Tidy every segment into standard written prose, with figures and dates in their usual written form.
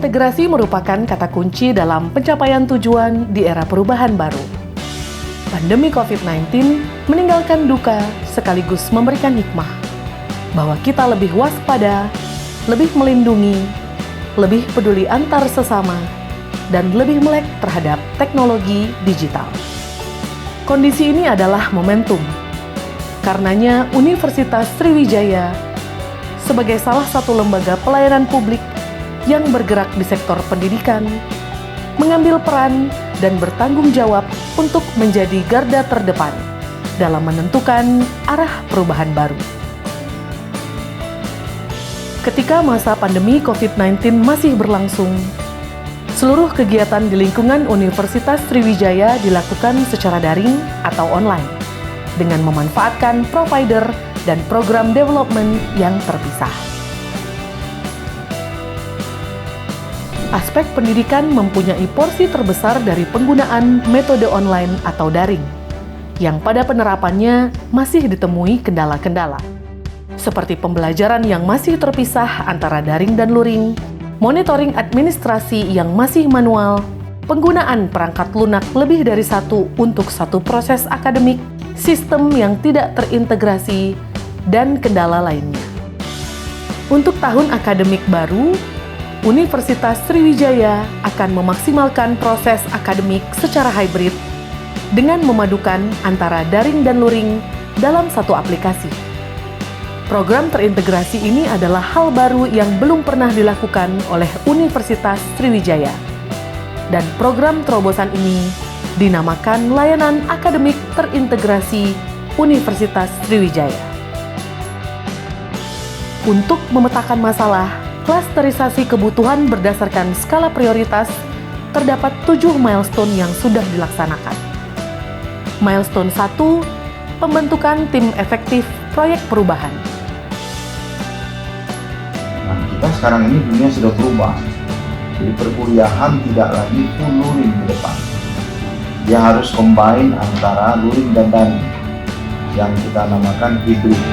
Terintegrasi merupakan kata kunci dalam pencapaian tujuan di era perubahan baru. Pandemi COVID-19 meninggalkan duka sekaligus memberikan hikmah bahwa kita lebih waspada, lebih melindungi, lebih peduli antar sesama, dan lebih melek terhadap teknologi digital. Kondisi ini adalah momentum. Karenanya Universitas Sriwijaya sebagai salah satu lembaga pelayanan publik yang bergerak di sektor pendidikan, mengambil peran dan bertanggung jawab untuk menjadi garda terdepan dalam menentukan arah perubahan baru. Ketika masa pandemi COVID-19 masih berlangsung, seluruh kegiatan di lingkungan Universitas Sriwijaya dilakukan secara daring atau online, dengan memanfaatkan provider dan program development yang terpisah. Aspek pendidikan mempunyai porsi terbesar dari penggunaan metode online atau daring, yang pada penerapannya masih ditemui kendala-kendala, seperti pembelajaran yang masih terpisah antara daring dan luring, monitoring administrasi yang masih manual, penggunaan perangkat lunak lebih dari satu untuk satu proses akademik, sistem yang tidak terintegrasi, dan kendala lainnya. Untuk tahun akademik baru, Universitas Sriwijaya akan memaksimalkan proses akademik secara hybrid dengan memadukan antara daring dan luring dalam satu aplikasi. Program terintegrasi ini adalah hal baru yang belum pernah dilakukan oleh Universitas Sriwijaya. Dan program terobosan ini dinamakan Layanan Akademik Terintegrasi Universitas Sriwijaya. Untuk memetakan masalah, klasterisasi kebutuhan berdasarkan skala prioritas, terdapat 7 milestone yang sudah dilaksanakan. Milestone 1, pembentukan tim efektif proyek perubahan. Nah, kita sekarang ini dunia sudah berubah. Jadi perkuliahan tidak lagi full luring di depan. Dia harus combine antara luring dan daring yang kita namakan hybrid.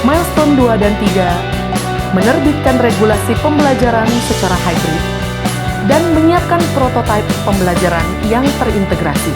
Milestone 2 dan 3, menerbitkan regulasi pembelajaran secara hybrid dan menyiapkan prototipe pembelajaran yang terintegrasi.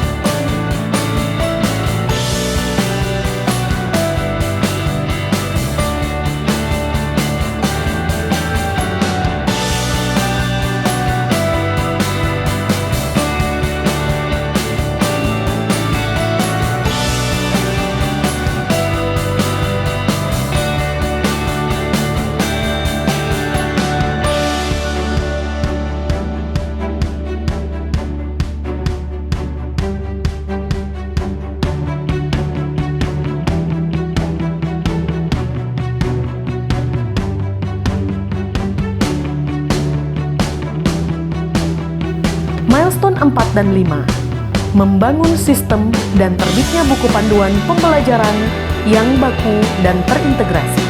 Milestone 4 dan 5, membangun sistem dan terbitnya buku panduan pembelajaran yang baku dan terintegrasi.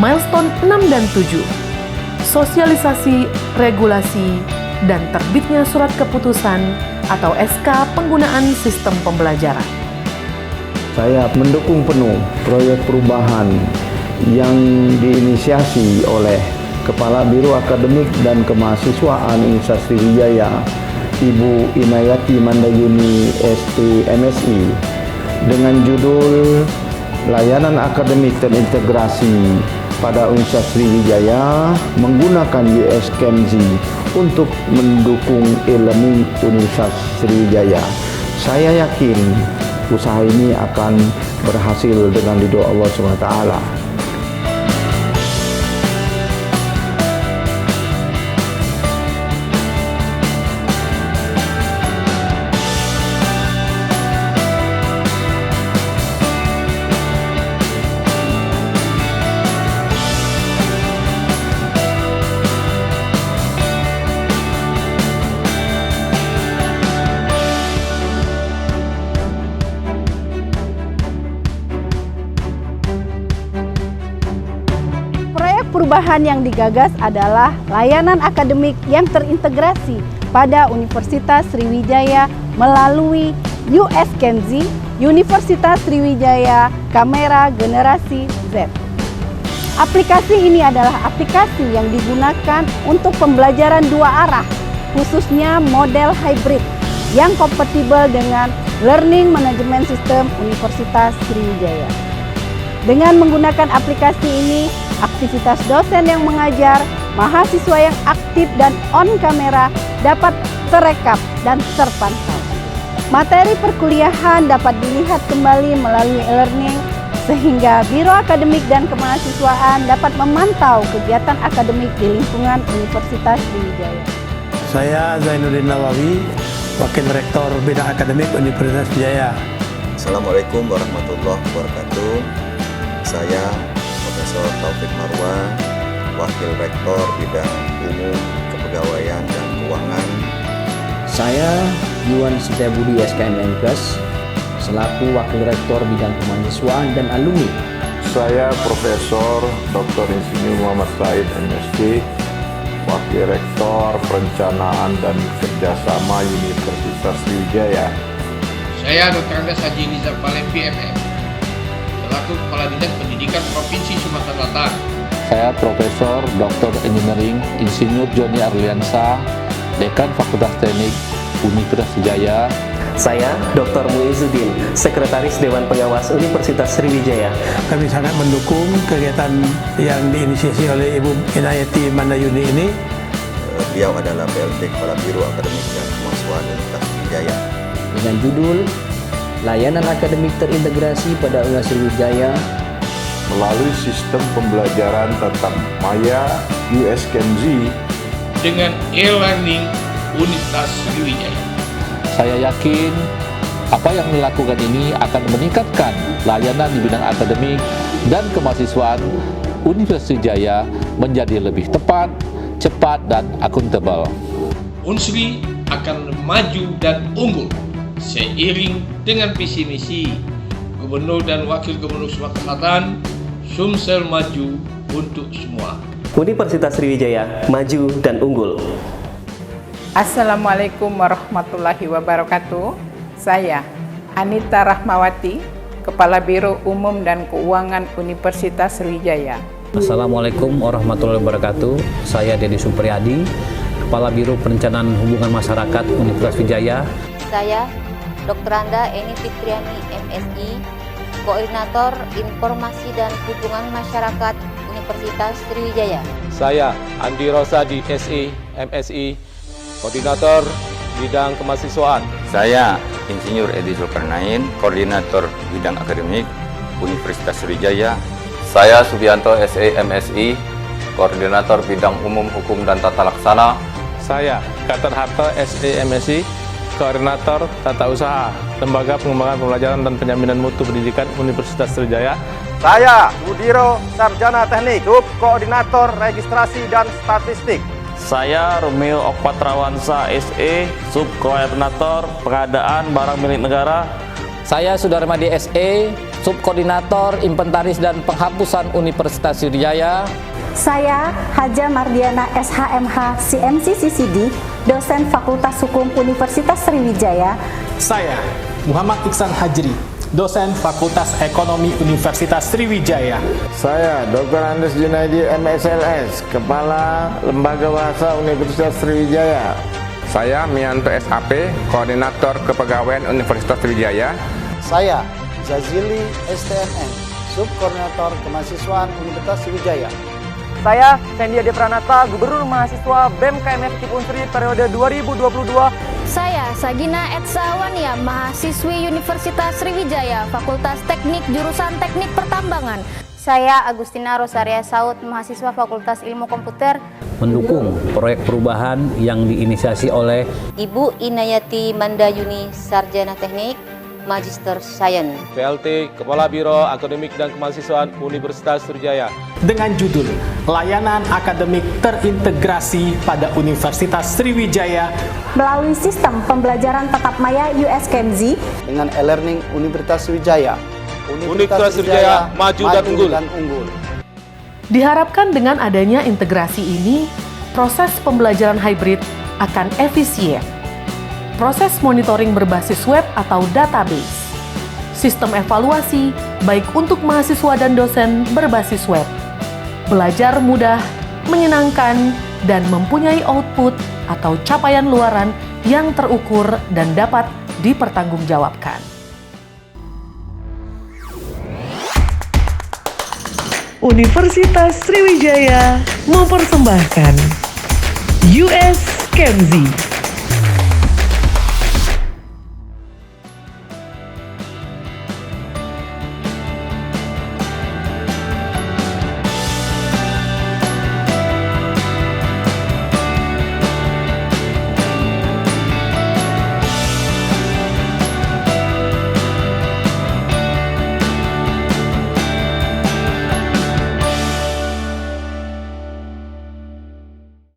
Milestone 6 dan 7, sosialisasi, regulasi, dan terbitnya surat keputusan atau SK penggunaan sistem pembelajaran. Saya mendukung penuh proyek perubahan yang diinisiasi oleh Kepala Biro Akademik dan Kemahasiswaan Universitas Sriwijaya Ibu Inayati Mandayuni ST MSI dengan judul Layanan Akademik Terintegrasi pada Universitas Sriwijaya menggunakan USKMZ untuk mendukung e-learning Universitas Sriwijaya. Saya yakin usaha ini akan berhasil dengan ridho Allah SWT. Perubahan yang digagas adalah layanan akademik yang terintegrasi pada Universitas Sriwijaya melalui USKMZ, Universitas Sriwijaya Kamera Generasi Z. Aplikasi ini adalah aplikasi yang digunakan untuk pembelajaran dua arah, khususnya model hybrid yang kompatibel dengan Learning Management System Universitas Sriwijaya. Dengan menggunakan aplikasi ini, aktivitas dosen yang mengajar, mahasiswa yang aktif dan on kamera dapat terekam dan terpantau. Materi perkuliahan dapat dilihat kembali melalui e-learning sehingga Biro Akademik dan Kemahasiswaan dapat memantau kegiatan akademik di lingkungan Universitas Sriwijaya. Saya Zainuddin Nawawi, Wakil Rektor Bidang Akademik Universitas Sriwijaya. Assalamualaikum warahmatullahi wabarakatuh. Saya Profesor Taufik Marwa, Wakil Rektor Bidang Umum, Kepegawaian dan Keuangan. Saya Yuan Setiabudi SKM Menkes, selaku Wakil Rektor Bidang Kemahasiswaan dan Alumni. Saya Profesor Dr. Insinyur Muhammad Said MSc, Wakil Rektor Perencanaan dan Kerjasama Universitas Sriwijaya. Saya Dr. Andes Haji Nizar Palempi MM, selaku Kepala Dinas Pendidikan Provinsi Sumatera Selatan. Saya Profesor Dr. Engineering Insinyur Joni Arliansa, Dekan Fakultas Teknik Universitas Sriwijaya. Saya Dr. Muizuddin, Sekretaris Dewan Pengawas Universitas Sriwijaya. Kami sangat mendukung kegiatan yang diinisiasi oleh Ibu Inayati Mandayuni ini. Beliau adalah PLT Kepala Biro Akademik dan Kemahasiswaan Universitas Sriwijaya. Dengan judul Layanan Akademik Terintegrasi pada Universitas Sriwijaya Melalui sistem pembelajaran tatap maya USKMZ dengan e-learning Universitas Sriwijaya. Saya yakin apa yang dilakukan ini akan meningkatkan layanan di bidang akademik dan kemahasiswaan Universitas Sriwijaya menjadi lebih tepat, cepat, dan akuntabel. Unsri akan maju dan unggul seiring dengan visi misi Gubernur dan Wakil Gubernur Sumatera Selatan, Sumsel maju untuk semua. Universitas Sriwijaya maju dan unggul. Assalamualaikum warahmatullahi wabarakatuh. Saya Anita Rahmawati, Kepala Biro Umum dan Keuangan Universitas Sriwijaya. Assalamualaikum warahmatullahi wabarakatuh. Saya Dedi Supriyadi, Kepala Biro Perencanaan Hubungan Masyarakat Universitas Sriwijaya. Saya Dr. Anda Eni Fitriani MSI, Koordinator Informasi dan Hubungan Masyarakat Universitas Sriwijaya. Saya Andi Rosadi SE MSI, Koordinator Bidang Kemahasiswaan. Saya Insinyur Edi Zulkarnain, Koordinator Bidang Akademik Universitas Sriwijaya. Saya Subianto SE MSI, Koordinator Bidang Umum Hukum dan Tata Laksana. Saya Gatot Harto SE MSI, Koordinator Tata Usaha, Lembaga Pengembangan Pembelajaran dan Penjaminan Mutu Pendidikan Universitas Sriwijaya. Saya Budiro Sarjana Teknik, Sub Koordinator Registrasi dan Statistik. Saya Romeo Okpatrawansa SE, Subkoordinator Pengadaan Barang Milik Negara. Saya Sudarmadi SE, Subkoordinator Inventaris dan Penghapusan Universitas Sriwijaya. Saya Haja Mardiana SHMH CMC CCD, dosen Fakultas Hukum Universitas Sriwijaya. Saya Muhammad Iksan Hajri, dosen Fakultas Ekonomi Universitas Sriwijaya. Saya Dr. Andes Junaidi MSLS, Kepala Lembaga Bahasa Universitas Sriwijaya. Saya Mianto SAP, Koordinator Kepegawaian Universitas Sriwijaya. Saya Zazili STMN, Subkoordinator Kemahasiswaan Universitas Sriwijaya. Saya Sendia Pranata, Gubernur Mahasiswa BEM KMF Unsri periode 2022. Saya Sagina Etsawania, mahasiswi Universitas Sriwijaya, Fakultas Teknik jurusan Teknik Pertambangan. Saya Agustina Rosaria Saud, mahasiswa Fakultas Ilmu Komputer. Mendukung proyek perubahan yang diinisiasi oleh Ibu Inayati Mandayuni, Sarjana Teknik, Magister Sains. PLT Kepala Biro Akademik dan Kemahasiswaan Universitas Sriwijaya. Dengan judul Layanan Akademik Terintegrasi pada Universitas Sriwijaya melalui sistem pembelajaran tatap maya USKMZ dengan e-learning Universitas Sriwijaya. Universitas Sriwijaya maju dan unggul. Diharapkan dengan adanya integrasi ini, proses pembelajaran hybrid akan efisien. Proses monitoring berbasis web atau database. Sistem evaluasi baik untuk mahasiswa dan dosen berbasis web. Belajar mudah, menyenangkan, dan mempunyai output atau capaian luaran yang terukur dan dapat dipertanggungjawabkan. Universitas Sriwijaya mempersembahkan USKMZ.